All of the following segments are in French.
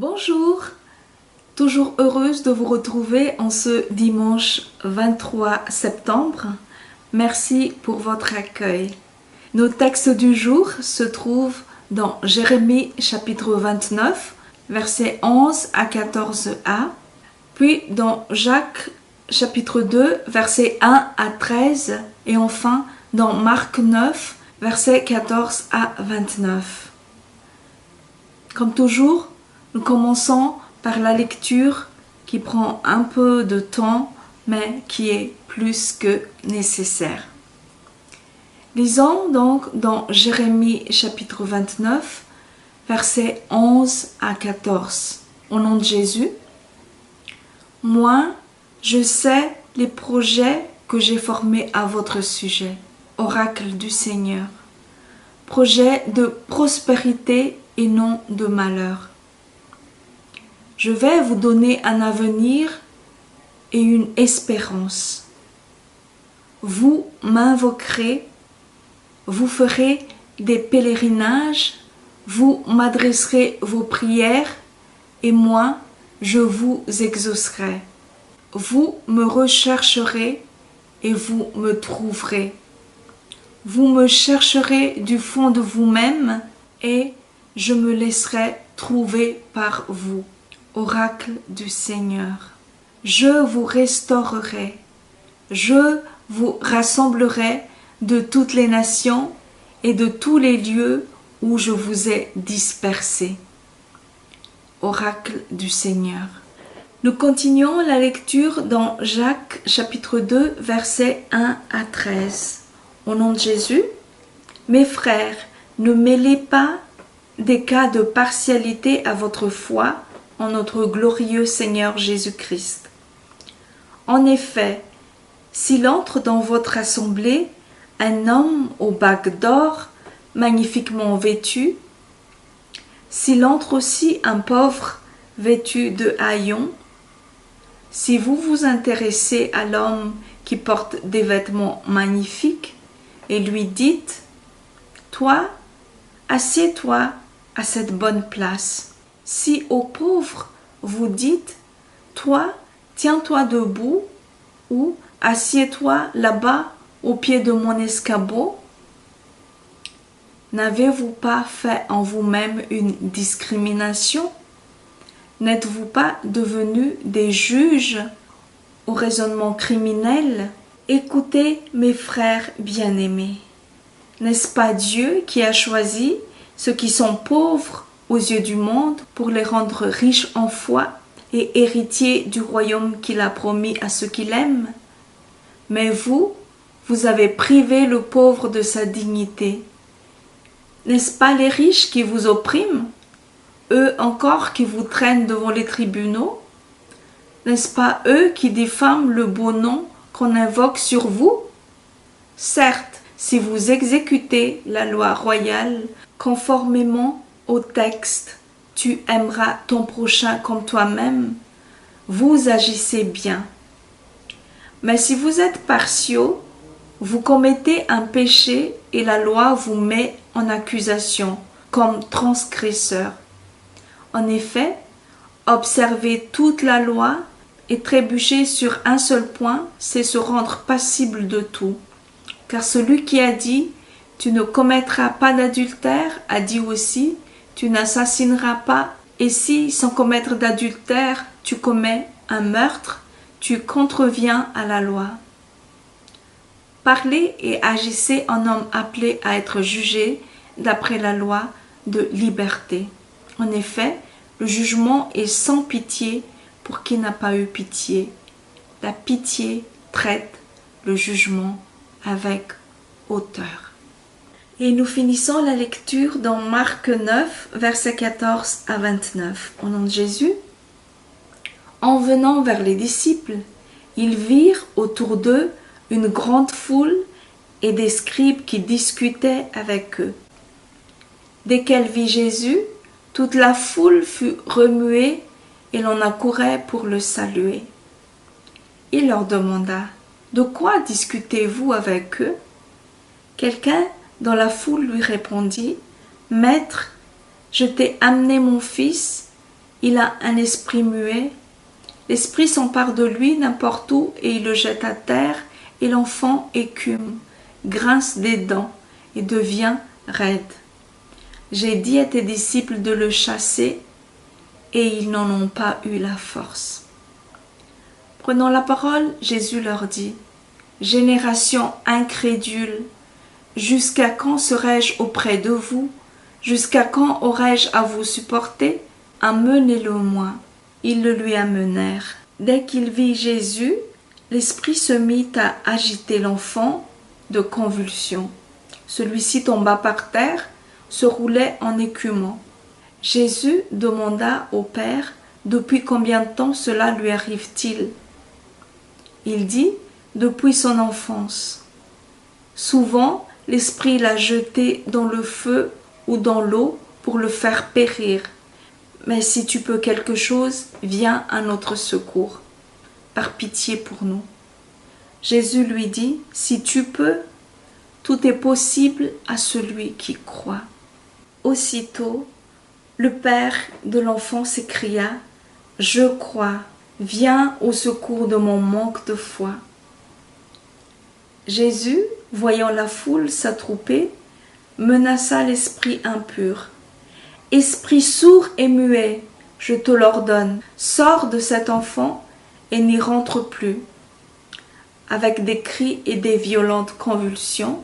Bonjour, toujours heureuse de vous retrouver en ce dimanche 23 septembre. Merci pour votre accueil. Nos textes du jour se trouvent dans Jérémie chapitre 29, versets 11 à 14a, puis dans Jacques chapitre 2, versets 1 à 13, et enfin dans Marc 9, versets 14 à 29. Comme toujours, nous commençons par la lecture qui prend un peu de temps, mais qui est plus que nécessaire. Lisons donc dans Jérémie chapitre 29, versets 11 à 14. Au nom de Jésus, « Moi, je sais les projets que j'ai formés à votre sujet, oracle du Seigneur, projets de prospérité et non de malheur. Je vais vous donner un avenir et une espérance. Vous m'invoquerez, vous ferez des pèlerinages, vous m'adresserez vos prières et moi, je vous exaucerai. Vous me rechercherez et vous me trouverez. Vous me chercherez du fond de vous-même et je me laisserai trouver par vous. Oracle du Seigneur. Je vous restaurerai, je vous rassemblerai de toutes les nations et de tous les lieux où je vous ai dispersés. Oracle du Seigneur. Nous continuons la lecture dans Jacques chapitre 2, versets 1 à 13. Au nom de Jésus, mes frères, ne mêlez pas des cas de partialité à votre foi en notre glorieux Seigneur Jésus-Christ. En effet, s'il entre dans votre assemblée un homme aux bagues d'or, magnifiquement vêtu, s'il entre aussi un pauvre vêtu de haillons, si vous vous intéressez à l'homme qui porte des vêtements magnifiques et lui dites « Toi, assieds-toi à cette bonne place ». Si aux pauvres vous dites « Toi, tiens-toi debout » ou « Assieds-toi là-bas au pied de mon escabeau », n'avez-vous pas fait en vous-même une discrimination? N'êtes-vous pas devenus des juges au raisonnement criminel? Écoutez, mes frères bien-aimés. N'est-ce pas Dieu qui a choisi ceux qui sont pauvres aux yeux du monde pour les rendre riches en foi et héritiers du royaume qu'il a promis à ceux qui l'aiment? Mais vous avez privé le pauvre de sa dignité. N'est-ce pas les riches qui vous oppriment, eux encore qui vous traînent devant les tribunaux? N'est-ce pas eux qui diffament le beau nom qu'on invoque sur vous? Certes, si vous exécutez la loi royale conformément au texte « Tu aimeras ton prochain comme toi-même », vous agissez bien. Mais si vous êtes partiaux, vous commettez un péché et la loi vous met en accusation comme transgresseur. En effet, observer toute la loi et trébucher sur un seul point, c'est se rendre passible de tout. Car celui qui a dit « Tu ne commettras pas d'adultère » a dit aussi « Tu n'assassineras pas » et si, sans commettre d'adultère, tu commets un meurtre, tu contreviens à la loi. Parlez et agissez en homme appelé à être jugé d'après la loi de liberté. En effet, le jugement est sans pitié pour qui n'a pas eu pitié. La pitié traite le jugement avec hauteur. Et nous finissons la lecture dans Marc 9, versets 14 à 29. Au nom de Jésus, en venant vers les disciples, ils virent autour d'eux une grande foule et des scribes qui discutaient avec eux. Dès qu'elle vit Jésus, toute la foule fut remuée et l'on accourait pour le saluer. Il leur demanda « De quoi discutez-vous avec eux ?» Quelqu'un dans la foule lui répondit « Maître, je t'ai amené mon fils Il a un esprit muet. L'esprit s'empare de lui n'importe où et il le jette à terre, et l'enfant écume, grince des dents et devient raide. J'ai dit à tes disciples de le chasser, et ils n'en ont pas eu la force. Prenant la parole, Jésus leur dit, « Génération incrédule, jusqu'à quand serai-je auprès de vous? Jusqu'à quand aurai-je à vous supporter? Amenez-le-moi. » Ils le lui amenèrent. Dès qu'il vit Jésus, l'esprit se mit à agiter l'enfant de convulsions. Celui-ci tomba par terre, se roulait en écumant. Jésus demanda au Père depuis combien de temps cela lui arrive-t-il. Il dit depuis son enfance. Souvent, l'esprit l'a jeté dans le feu ou dans l'eau pour le faire périr. Mais si tu peux quelque chose, viens à notre secours. Par pitié pour nous. Jésus lui dit, si tu peux, tout est possible à celui qui croit. Aussitôt, le père de l'enfant s'écria, je crois, viens au secours de mon manque de foi. Jésus, voyant la foule s'attrouper, menaça l'esprit impur. Esprit sourd et muet, je te l'ordonne, sors de cet enfant et n'y rentre plus. Avec des cris et des violentes convulsions,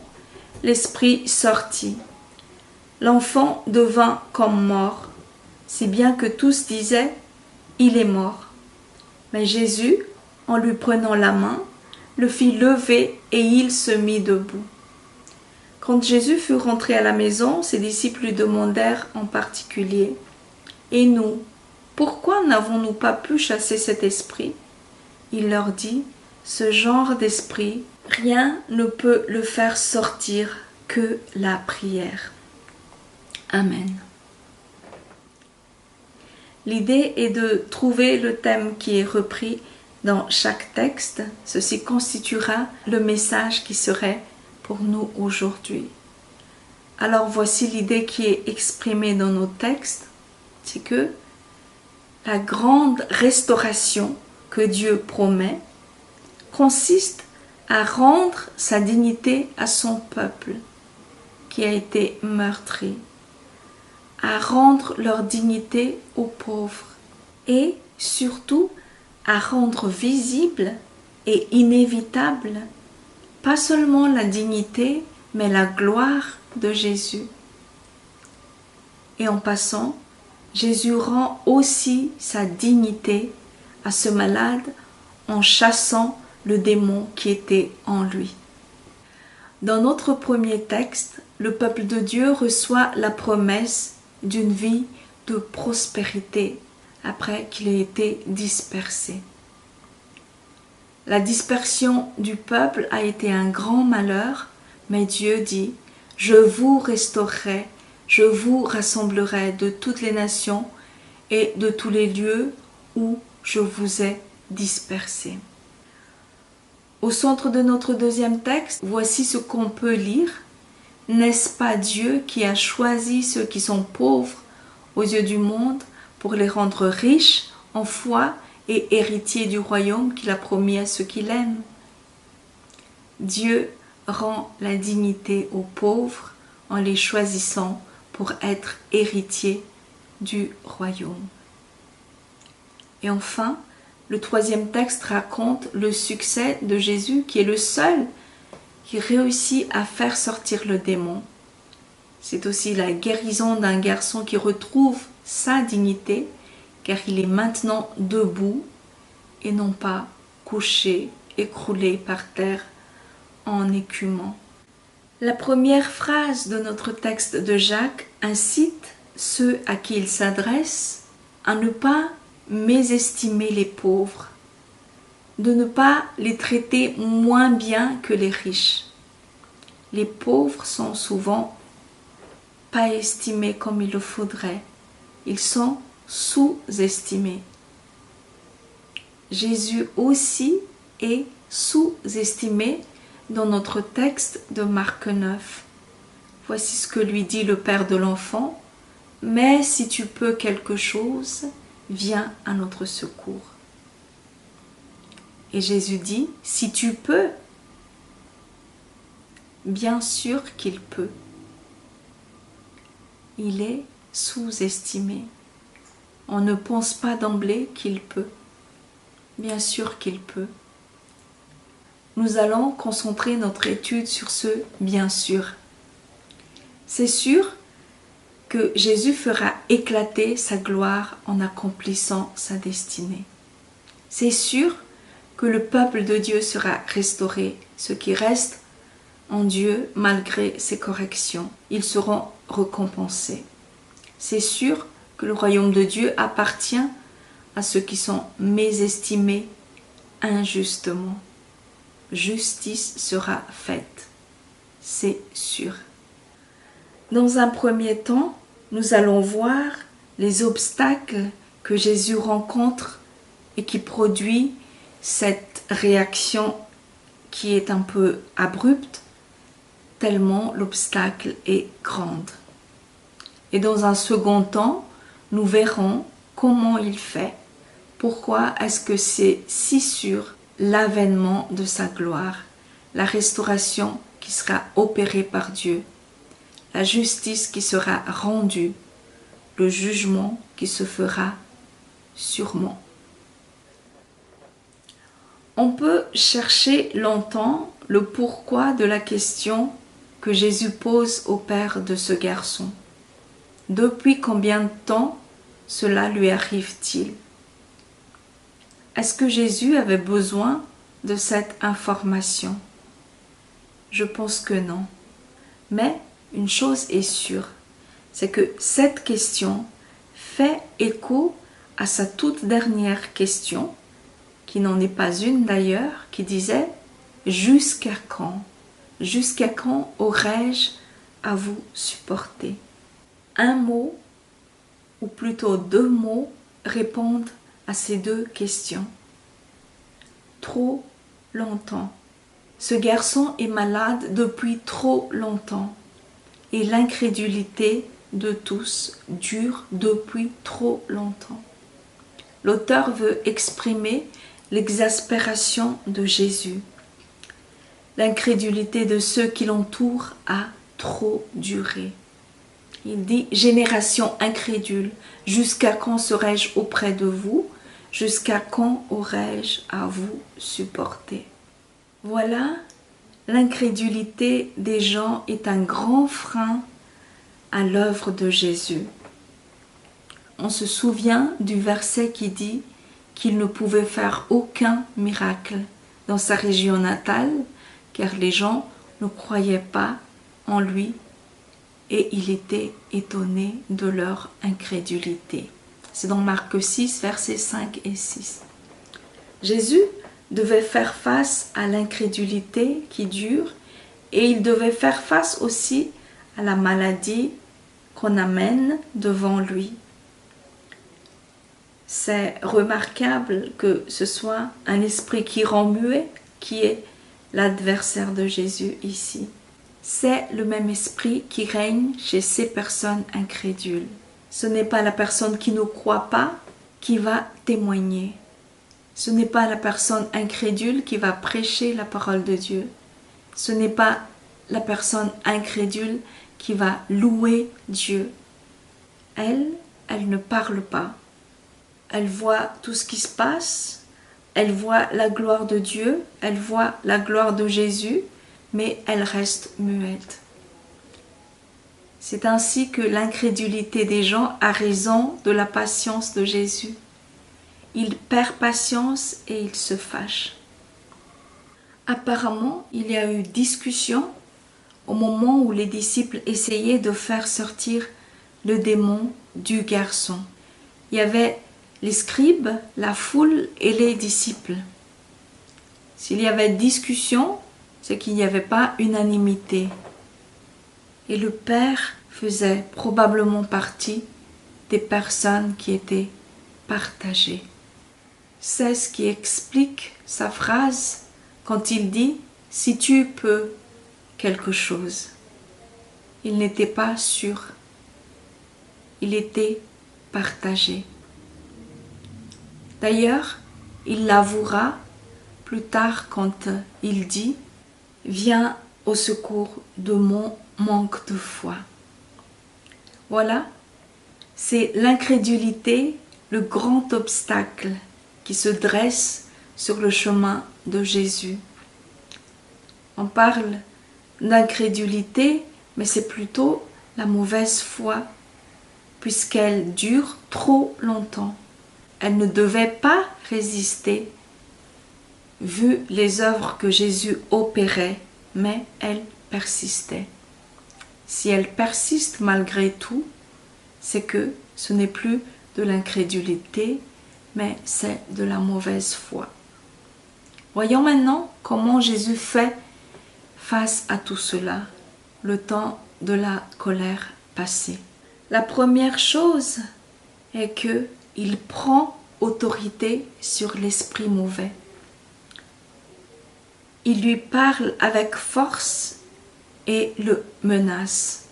l'esprit sortit. L'enfant devint comme mort, si bien que tous disaient « Il est mort ». Mais Jésus, en lui prenant la main, le fit lever et il se mit debout. Quand Jésus fut rentré à la maison, ses disciples lui demandèrent en particulier « Et nous, pourquoi n'avons-nous pas pu chasser cet esprit ?» Il leur dit « Ce genre d'esprit, rien ne peut le faire sortir que la prière. » Amen. L'idée est de trouver le thème qui est repris dans chaque texte. Ceci constituera le message qui serait pour nous aujourd'hui. Alors voici l'idée qui est exprimée dans nos textes, c'est que la grande restauration que Dieu promet consiste à rendre sa dignité à son peuple qui a été meurtri, à rendre leur dignité aux pauvres et surtout à rendre visible et inévitable pas seulement la dignité, mais la gloire de Jésus. Et en passant, Jésus rend aussi sa dignité à ce malade en chassant le démon qui était en lui. Dans notre premier texte, le peuple de Dieu reçoit la promesse d'une vie de prospérité après qu'il ait été dispersé. La dispersion du peuple a été un grand malheur, mais Dieu dit « Je vous restaurerai, je vous rassemblerai de toutes les nations et de tous les lieux où je vous ai dispersés. » Au centre de notre deuxième texte, voici ce qu'on peut lire. « N'est-ce pas Dieu qui a choisi ceux qui sont pauvres aux yeux du monde pour les rendre riches en foi et héritiers du royaume qu'il a promis à ceux qui l'aiment. » Dieu rend la dignité aux pauvres en les choisissant pour être héritiers du royaume. Et enfin, le troisième texte raconte le succès de Jésus qui est le seul qui réussit à faire sortir le démon. C'est aussi la guérison d'un garçon qui retrouve sa dignité car il est maintenant debout et non pas couché, écroulé par terre en écumant. La première phrase de notre texte de Jacques incite ceux à qui il s'adresse à ne pas mésestimer les pauvres, de ne pas les traiter moins bien que les riches. Les pauvres sont souvent pas estimés comme il le faudrait, ils sont sous-estimés. Jésus aussi est sous-estimé dans notre texte de Marc 9. Voici ce que lui dit le père de l'enfant. « Mais si tu peux quelque chose, viens à notre secours. Et Jésus dit, si tu peux, bien sûr qu'il peut. Il est sous-estimé. On ne pense pas d'emblée qu'il peut. Bien sûr qu'il peut. Nous allons concentrer notre étude sur ce bien sûr. C'est sûr que Jésus fera éclater sa gloire en accomplissant sa destinée. C'est sûr que le peuple de Dieu sera restauré, ceux qui restent en Dieu malgré ses corrections, ils seront récompensés. C'est sûr que le royaume de Dieu appartient à ceux qui sont mésestimés injustement. Justice sera faite, c'est sûr. Dans un premier temps, nous allons voir les obstacles que Jésus rencontre et qui produit cette réaction qui est un peu abrupte, tellement l'obstacle est grand. Et dans un second temps, nous verrons comment il fait, pourquoi est-ce que c'est si sûr l'avènement de sa gloire, la restauration qui sera opérée par Dieu, la justice qui sera rendue, le jugement qui se fera sûrement. On peut chercher longtemps le pourquoi de la question que Jésus pose au père de ce garçon. Depuis combien de temps cela lui arrive-t-il? Est-ce que Jésus avait besoin de cette information? Je pense que non. Mais une chose est sûre, c'est que cette question fait écho à sa toute dernière question, qui n'en est pas une d'ailleurs, qui disait « Jusqu'à quand? Jusqu'à quand aurais-je à vous supporter ?» Un mot, ou plutôt deux mots, répondent à ces deux questions. Trop longtemps. Ce garçon est malade depuis trop longtemps et l'incrédulité de tous dure depuis trop longtemps. L'auteur veut exprimer l'exaspération de Jésus. L'incrédulité de ceux qui l'entourent a trop duré. Il dit « Génération incrédule, jusqu'à quand serai-je auprès de vous? Jusqu'à quand aurai-je à vous supporter ?» Voilà, l'incrédulité des gens est un grand frein à l'œuvre de Jésus. On se souvient du verset qui dit qu'il ne pouvait faire aucun miracle dans sa région natale, car les gens ne croyaient pas en lui et il était étonné de leur incrédulité. C'est dans Marc 6, versets 5 et 6. Jésus devait faire face à l'incrédulité qui dure et il devait faire face aussi à la maladie qu'on amène devant lui. C'est remarquable que ce soit un esprit qui rend muet qui est l'adversaire de Jésus ici. C'est le même esprit qui règne chez ces personnes incrédules. Ce n'est pas la personne qui ne croit pas qui va témoigner. Ce n'est pas la personne incrédule qui va prêcher la parole de Dieu. Ce n'est pas la personne incrédule qui va louer Dieu. Elle ne parle pas. Elle voit tout ce qui se passe, elle voit la gloire de Dieu, elle voit la gloire de Jésus, mais elle reste muette. C'est ainsi que l'incrédulité des gens a raison de la patience de Jésus. Il perd patience et il se fâche. Apparemment, il y a eu discussion au moment où les disciples essayaient de faire sortir le démon du garçon. Il y avait les scribes, la foule et les disciples. S'il y avait discussion, c'est qu'il n'y avait pas unanimité. Et le Père faisait probablement partie des personnes qui étaient partagées. C'est ce qui explique sa phrase quand il dit « si tu peux quelque chose ». Il n'était pas sûr. Il était partagé. D'ailleurs, il l'avouera plus tard quand il dit « Viens au secours de mon manque de foi ». Voilà, c'est l'incrédulité, le grand obstacle qui se dresse sur le chemin de Jésus. On parle d'incrédulité, mais c'est plutôt la mauvaise foi, puisqu'elle dure trop longtemps. Elle ne devait pas résister, vu les œuvres que Jésus opérait, mais elle persistait. Si elle persiste malgré tout, c'est que ce n'est plus de l'incrédulité, mais c'est de la mauvaise foi. Voyons maintenant comment Jésus fait face à tout cela, le temps de la colère passée. La première chose est qu'il prend autorité sur l'esprit mauvais. Il lui parle avec force et le menace.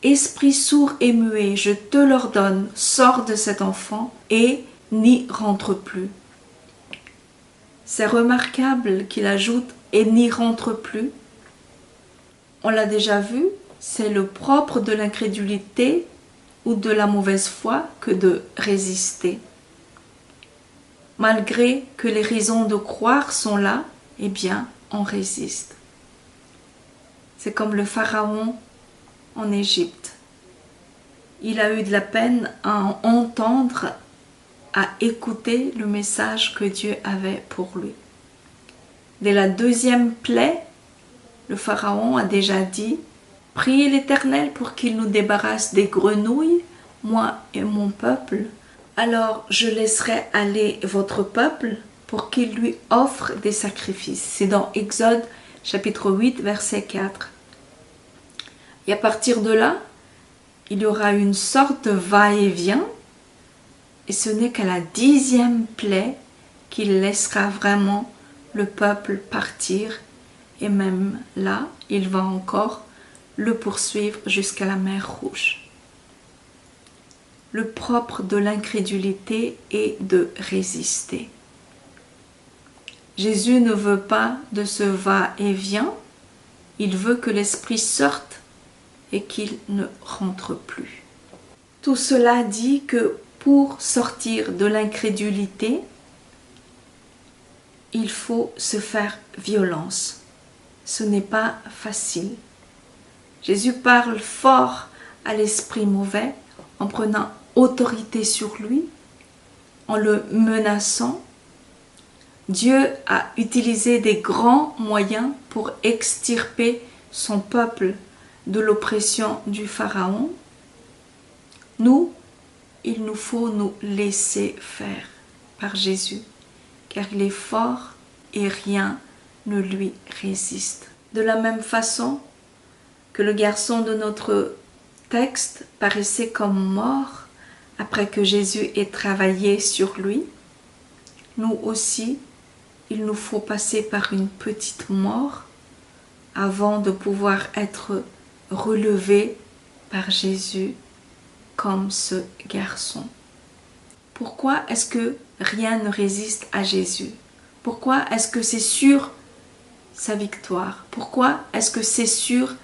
Esprit sourd et muet, je te l'ordonne, sors de cet enfant et n'y rentre plus. C'est remarquable qu'il ajoute et n'y rentre plus. On l'a déjà vu, c'est le propre de l'incrédulité ou de la mauvaise foi que de résister. Malgré que les raisons de croire sont là, eh bien, on résiste. C'est comme le pharaon en Égypte. Il a eu de la peine à entendre, à écouter le message que Dieu avait pour lui. Dès la deuxième plaie, le pharaon a déjà dit « Priez l'Éternel pour qu'il nous débarrasse des grenouilles, moi et mon peuple. Alors je laisserai aller votre peuple pour qu'il lui offre des sacrifices. » C'est dans Exode chapitre 8, verset 4. Et à partir de là, il y aura une sorte de va-et-vient, et ce n'est qu'à la 10e plaie qu'il laissera vraiment le peuple partir, et même là, il va encore le poursuivre jusqu'à la mer Rouge. Le propre de l'incrédulité est de résister. Jésus ne veut pas de ce va-et-vient, il veut que l'esprit sorte et qu'il ne rentre plus. Tout cela dit que pour sortir de l'incrédulité, il faut se faire violence. Ce n'est pas facile. Jésus parle fort à l'esprit mauvais en prenant autorité sur lui, en le menaçant. Dieu a utilisé des grands moyens pour extirper son peuple de l'oppression du Pharaon. Nous, il nous faut nous laisser faire par Jésus, car il est fort et rien ne lui résiste. De la même façon que le garçon de notre texte paraissait comme mort après que Jésus ait travaillé sur lui, nous aussi, il nous faut passer par une petite mort avant de pouvoir être relevés par Jésus comme ce garçon. Pourquoi est-ce que rien ne résiste à Jésus? Pourquoi est-ce que c'est sûr sa victoire? Pourquoi est-ce que c'est sûr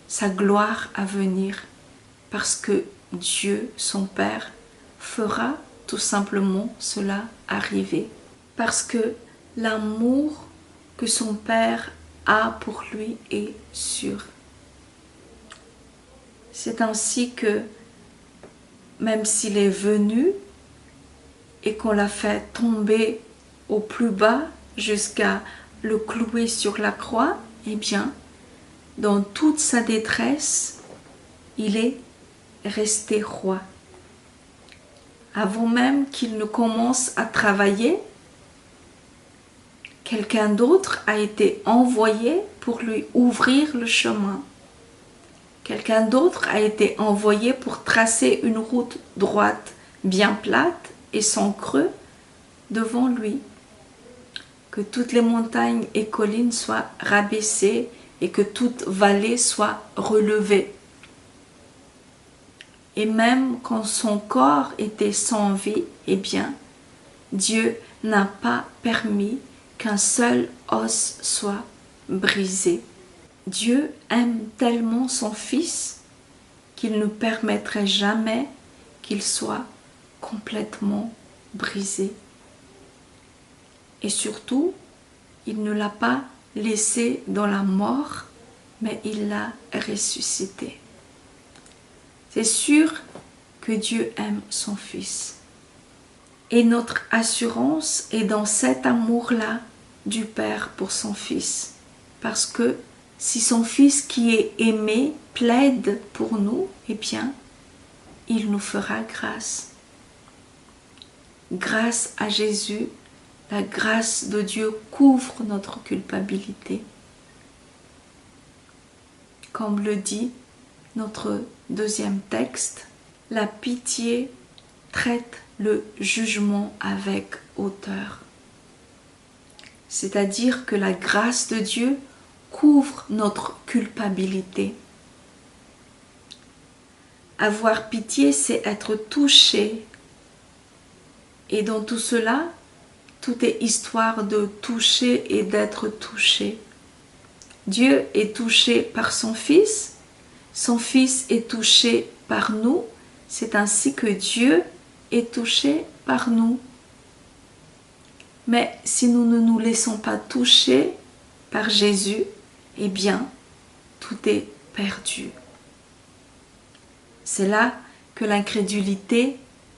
sa gloire à venir? Parce que Dieu, son Père, fera tout simplement cela arriver. Parce que l'amour que son Père a pour lui est sûr. C'est ainsi que, même s'il est venu et qu'on l'a fait tomber au plus bas jusqu'à le clouer sur la croix, eh bien, dans toute sa détresse, il est resté roi. Avant même qu'il ne commence à travailler, quelqu'un d'autre a été envoyé pour lui ouvrir le chemin. Quelqu'un d'autre a été envoyé pour tracer une route droite, bien plate et sans creux devant lui. Que toutes les montagnes et collines soient rabaissées et que toute vallée soit relevée. Et même quand son corps était sans vie, eh bien, Dieu n'a pas permis qu'un seul os soit brisé. Dieu aime tellement son Fils qu'il ne permettrait jamais qu'il soit complètement brisé. Et surtout, il ne l'a pas laissé dans la mort, mais il l'a ressuscité. C'est sûr que Dieu aime son Fils. Et notre assurance est dans cet amour-là du Père pour son Fils. Parce que si son Fils qui est aimé plaide pour nous, eh bien, il nous fera grâce. Grâce à Jésus, la grâce de Dieu couvre notre culpabilité. Comme le dit notre deuxième texte, la pitié traite le jugement avec hauteur. C'est-à-dire que la grâce de Dieu couvre notre culpabilité. Avoir pitié, c'est être touché. Et dans tout cela, tout est histoire de toucher et d'être touché. Dieu est touché par son Fils est touché par nous, c'est ainsi que Dieu est touché par nous. Mais si nous ne nous laissons pas toucher par Jésus, eh bien, tout est perdu. C'est là que l'incrédulité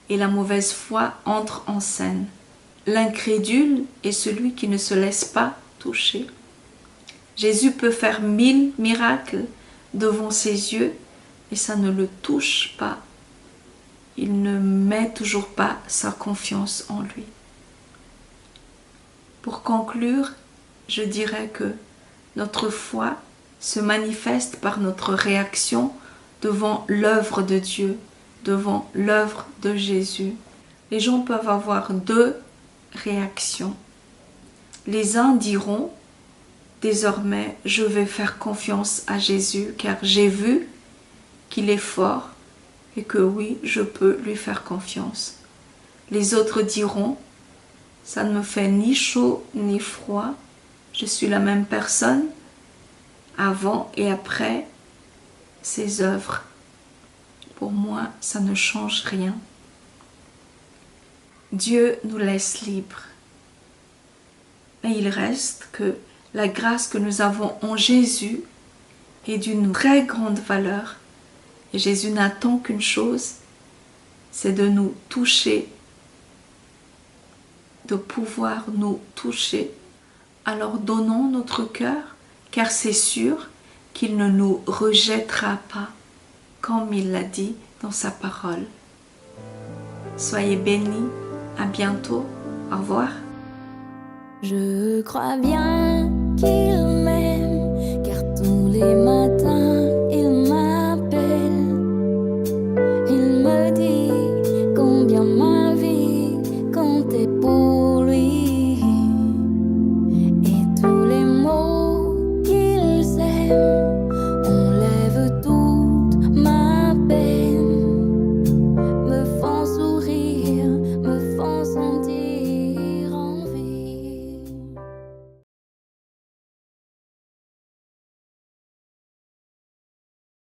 et la mauvaise foi entrent en scène. L'incrédule est celui qui ne se laisse pas toucher. Jésus peut faire 1000 miracles devant ses yeux et ça ne le touche pas. Il ne met toujours pas sa confiance en lui. Pour conclure, je dirais que notre foi se manifeste par notre réaction devant l'œuvre de Dieu, devant l'œuvre de Jésus. Les gens peuvent avoir deux réactions. Les uns diront, désormais, je vais faire confiance à Jésus car j'ai vu qu'il est fort et que oui, je peux lui faire confiance. Les autres diront, ça ne me fait ni chaud ni froid, je suis la même personne avant et après ses œuvres. Pour moi, ça ne change rien. Dieu nous laisse libres. Mais il reste que la grâce que nous avons en Jésus est d'une très grande valeur. Et Jésus n'attend qu'une chose, c'est de nous toucher, de pouvoir nous toucher. Alors donnons notre cœur, car c'est sûr qu'il ne nous rejettera pas, comme il l'a dit dans sa parole. Soyez bénis, à bientôt, au revoir. Je crois bien qu'il m'aime, car tous les matins il m'appelle. Il me dit combien